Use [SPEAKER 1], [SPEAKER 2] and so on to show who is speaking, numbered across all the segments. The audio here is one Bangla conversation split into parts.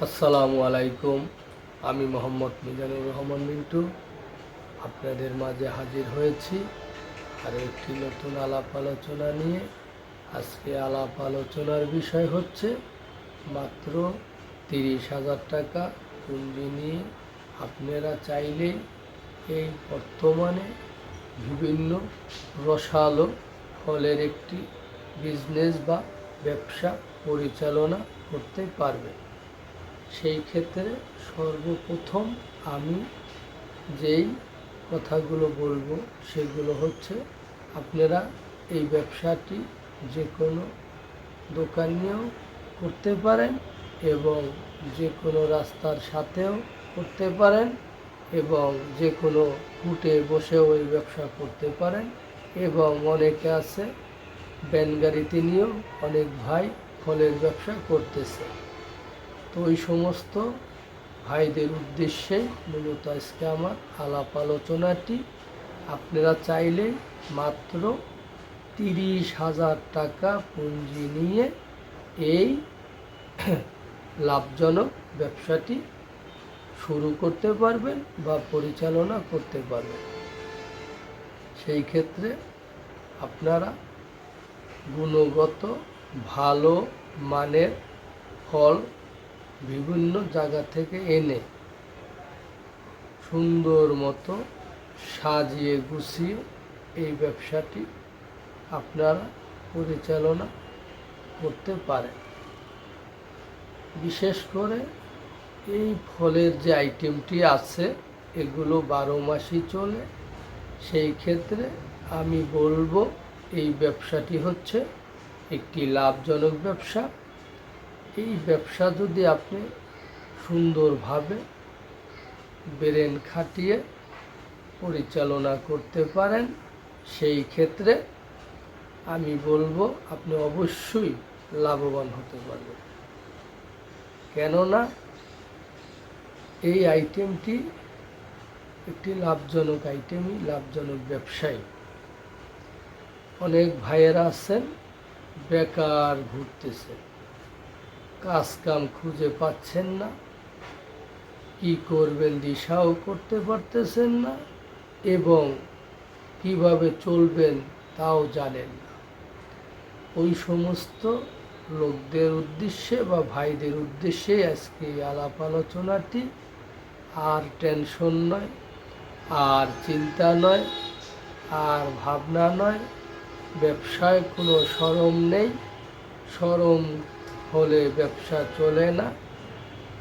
[SPEAKER 1] আসসালামু আলাইকুম। আমি মোহাম্মদ মিজানুর রহমান মিন্টু আপনাদের মাঝে হাজির হয়েছি আর একটি নতুন আলাপ আলোচনা নিয়ে। আজকে আলাপ আলোচনার বিষয় হচ্ছে মাত্র 30,000 টাকা পুঁজি নিয়ে আপনারা চাইলে এই বর্তমানে বিভিন্ন রসালো ফলের একটি বিজনেস বা ব্যবসা পরিচালনা করতে পারবেন। সেই ক্ষেত্রে সর্বপ্রথম আমি যেই কথাগুলো বলবো সেগুলো হচ্ছে, আপনারা এই ব্যবসাটি যে কোনো দোকান নিয়েও করতে পারেন এবং যে কোনো রাস্তার সাথেও করতে পারেন এবং যে কোনো ফুটে বসেও এই ব্যবসা করতে পারেন। এবং অনেকে আছে ভ্যান গাড়িতে নিয়েও অনেক ভাই ফলের ব্যবসা করতেছে। তো ওই সমস্ত ভাইদের উদ্দেশ্যে মূলত আজকে আমার আলাপ আলোচনাটি। আপনারা চাইলে মাত্র 30,000 টাকা পুঁজি নিয়ে এই লাভজনক ব্যবসাটি শুরু করতে পারবেন বা পরিচালনা করতে পারবেন। সেই ক্ষেত্রে আপনারা গুণগত ভালো মানের ফল বিভিন্ন জায়গা থেকে এনে সুন্দর মতো সাজিয়ে গুছিয়ে এই ব্যবসাটি আপনারা পরিচালনা করতে পারেন। বিশেষ করে এই ফলের যে আইটেমটি আছে এগুলো 12 মাসই চলে। সেই ক্ষেত্রে আমি বলবো এই ব্যবসাটি হচ্ছে একটি লাভজনক ব্যবসা। এই ব্যবসা যদি আপনি সুন্দরভাবে ব্রেন খাটিয়ে পরিচালনা করতে পারেন, সেই ক্ষেত্রে আমি বলবো আপনি অবশ্যই লাভবান হতে পারবেন। কেননা এই আইটেমটি একটি লাভজনক আইটেমই, লাভজনক ব্যবসায়ী। অনেক ভাইয়েরা আছেন বেকার ঘুরতেছে, কাজ কাম খুঁজে পাচ্ছেন না, কি করবেন দিশাও করতে পারতেছেন না এবং কিভাবে চলবেন তাও জানেন না। ওই সমস্ত লোকদের উদ্দেশ্যে বা ভাইদের উদ্দেশ্যে আজকে আলাপ আলোচনাটি। আর টেনশন নয়, আর চিন্তা নয়, আর ভাবনা নয়, ব্যবসায় কোনো শরম নেই। শরম হলে ব্যবসা চলে না।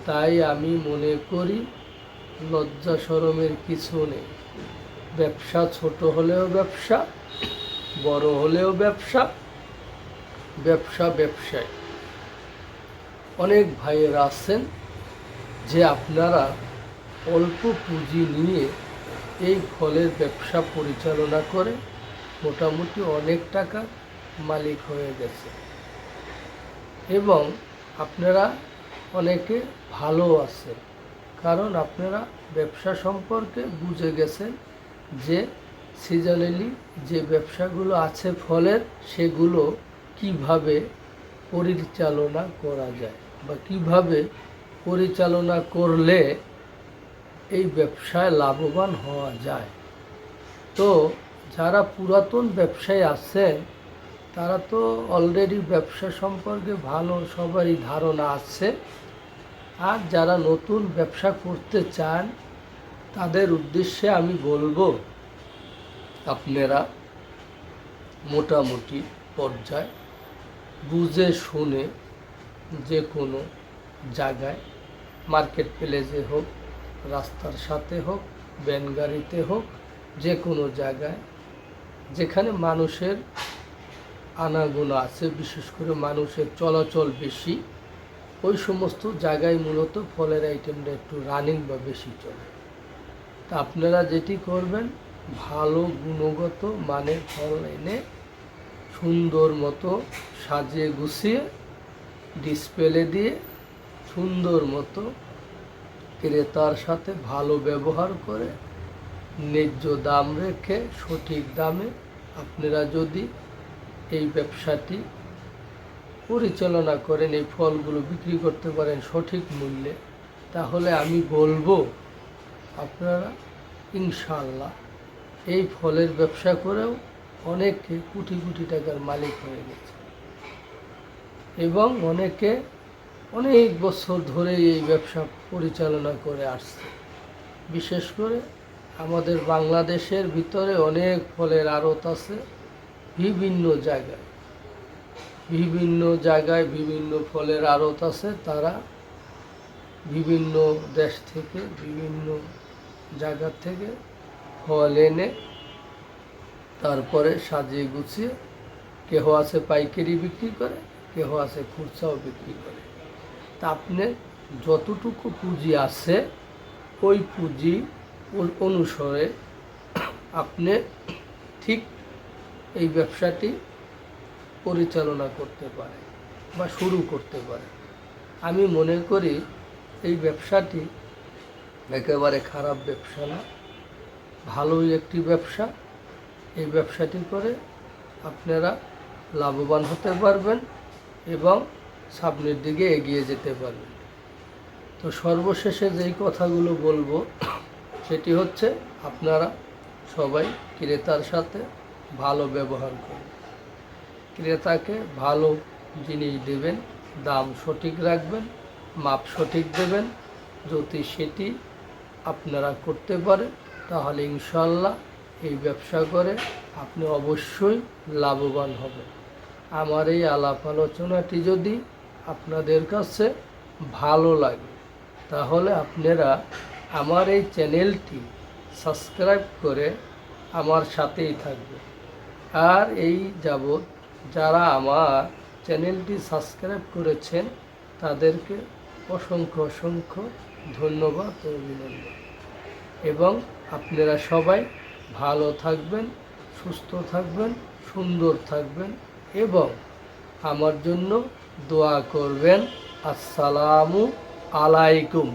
[SPEAKER 1] তাই আমি মনে করি লজ্জা শরমের কিছু নেই। ব্যবসা ছোট হলেও ব্যবসা, বড় হলেও ব্যবসা, ব্যবসা ব্যবসায়। অনেক ভাইয়েরা আছেন যে আপনারা অল্প পুঁজি নিয়ে এই ফলের ব্যবসা পরিচালনা করে মোটামুটি অনেক টাকা মালিক হয়ে গেছে এবং আপনারা অনেকে ভালো আছেন, কারণ আপনারা ব্যবসা সম্পর্কে বুঝে গেছেন যে সিজনালি যে ব্যবসাগুলো আছে ফলের, সেগুলো কিভাবে পরিচালনা করা যায় বা কিভাবে পরিচালনা করলে এই ব্যবসায় লাভবান হওয়া যায়। তো যারা পুরাতন ব্যবসায় আছেন তারা তো অলরেডি ব্যবসা সম্পর্কে ভালো সবারই ধারণা আছে। আর যারা নতুন ব্যবসা করতে চান তাদের উদ্দেশ্যে আমি বলবো, আপনারা মোটামুটি পর্যায়ে বুঝে শুনে যে কোনো জায়গায়, মার্কেট প্লেসে হোক, রাস্তার সাথে হোক, ভ্যান গাড়িতে হোক, যে কোনো জায়গায় যেখানে মানুষের আনাগোনা আছে, বিশেষ করে মানুষের চলাচল বেশি, ওই সমস্ত জায়গায় মূলত ফলের আইটেমটা একটু রানিং বা বেশি চলে। তা আপনারা যেটি করবেন, ভালো গুণগত মানের ফল এনে সুন্দর মতো সাজিয়ে গুছিয়ে ডিসপ্লে দিয়ে সুন্দর মতো ক্রেতার সাথে ভালো ব্যবহার করে ন্যায্য দাম রেখে সঠিক দামে আপনারা যদি এই ব্যবসাটি পরিচালনা করেন, এই ফলগুলো বিক্রি করতে পারেন সঠিক মূল্যে, তাহলে আমি বলবো আপনারা ইনশাআল্লাহ এই ফলের ব্যবসা করেও অনেকে কোটি কোটি টাকার মালিক হয়ে গেছে এবং অনেকে অনেক বছর ধরে এই ব্যবসা পরিচালনা করে আসছে। বিশেষ করে আমাদের বাংলাদেশের ভিতরে অনেক ফলের আড়ত আছে, বিভিন্ন জায়গায় বিভিন্ন ফলের আড়ত আছে। তারা বিভিন্ন দেশ থেকে বিভিন্ন জায়গা থেকে ফল এনে তারপরে সাজিয়ে গুছিয়ে কেহ আছে পাইকারি বিক্রি করে, কেহ আছে খুচরাও বিক্রি করে। তা আপনি যতটুকু পুঁজি আছে ওই পুঁজি অনুসারে আপনি ঠিক এই ব্যবসাটি পরিচালনা করতে পারেন বা শুরু করতে পারেন। আমি মনে করি এই ব্যবসাটি একেবারে খারাপ ব্যবসা না, ভালোই একটি ব্যবসা। এই ব্যবসাটি করে আপনারা লাভবান হতে পারবেন এবং সামনের দিকে এগিয়ে যেতে পারবেন। তো সর্বশেষে যেই কথাগুলো বলবো সেটি হচ্ছে আপনারা সবাই ক্রেতার সাথে ভালো ব্যবহার করবেন, ক্রেতাকে ভালো জিনিস দেবেন, দাম সঠিক রাখবেন, মাপ সঠিক দেবেন। যদি সেটি আপনারা করতে পারেন তাহলে ইনশাআল্লাহ এই ব্যবসা করে আপনি অবশ্যই লাভবান হবেন। আমার এই আলাপ আলোচনাটি যদি আপনাদের কাছে ভালো লাগে তাহলে আপনারা আমার এই চ্যানেলটি সাবস্ক্রাইব করে আমার সাথেই থাকবেন। আর এই যাবৎ যারা আমার চ্যানেলটি সাবস্ক্রাইব করেছেন তাদেরকে অসংখ্য অসংখ্য ধন্যবাদ ও অভিনন্দন। এবং আপনারা সবাই ভালো থাকবেন, সুস্থ থাকবেন, সুন্দর থাকবেন এবং আমার জন্য দোয়া করবেন। আসসালামু আলাইকুম।